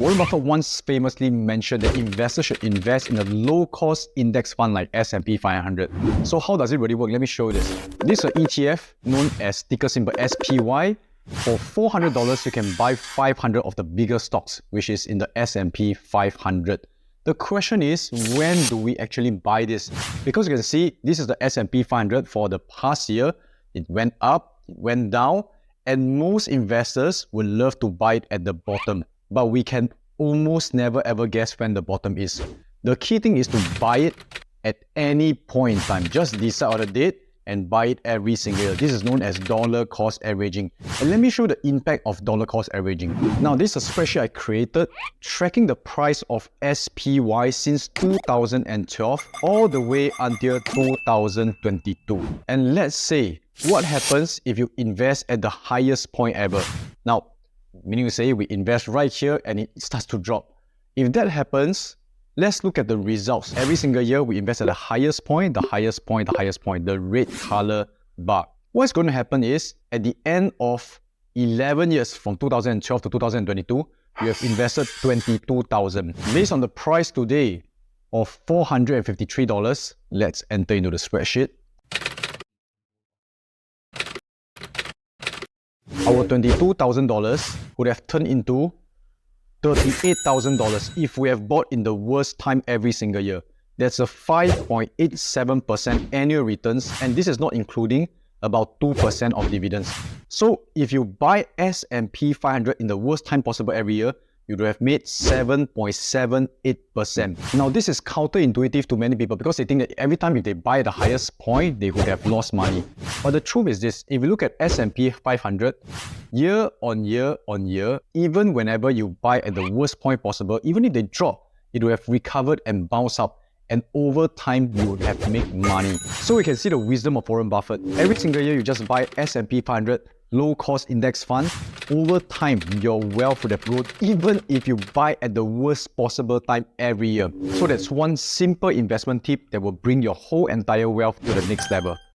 Warren Buffett once famously mentioned that investors should invest in a low-cost index fund like S&P 500. So how does it really work? Let me show you this. This is an ETF known as ticker symbol SPY. For $400, you can buy 500 of the bigger stocks, which is in the S&P 500. The question is, when do we actually buy this? Because you can see, this is the S&P 500 for the past year. It went up, it went down, and most investors would love to buy it at the bottom. But we can almost never ever guess when the bottom is. The key thing is to buy it at any point in time. Just decide on the date and buy it every single year. This is known as dollar cost averaging. And let me show you the impact of dollar cost averaging. Now, this is a spreadsheet I created tracking the price of SPY since 2012 all the way until 2022. And let's say, what happens if you invest at the highest point ever? Now, meaning to say we invest right here and it starts to drop. If that happens, let's look at the results. Every single year, we invest at the highest point, the highest point, the highest point, the red color bar. What's going to happen is, at the end of 11 years, from 2012 to 2022, you have invested $22,000. Based on the price today of $453, let's enter into the spreadsheet. Our $22,000 would have turned into $38,000 if we have bought in the worst time every single year. That's a 5.87% annual returns, and this is not including about 2% of dividends. So if you buy S&P 500 in the worst time possible every year, you would have made 7.78%. Now, this is counterintuitive to many people because they think that every time if they buy at the highest point, they would have lost money. But the truth is this, if you look at S&P 500, year on year on year, even whenever you buy at the worst point possible, even if they drop, it will have recovered and bounced up. And over time, you would have made money. So we can see the wisdom of Warren Buffett. Every single year, you just buy S&P 500 low-cost index fund. Over time, your wealth would have grown even if you buy at the worst possible time every year. So that's one simple investment tip that will bring your whole entire wealth to the next level.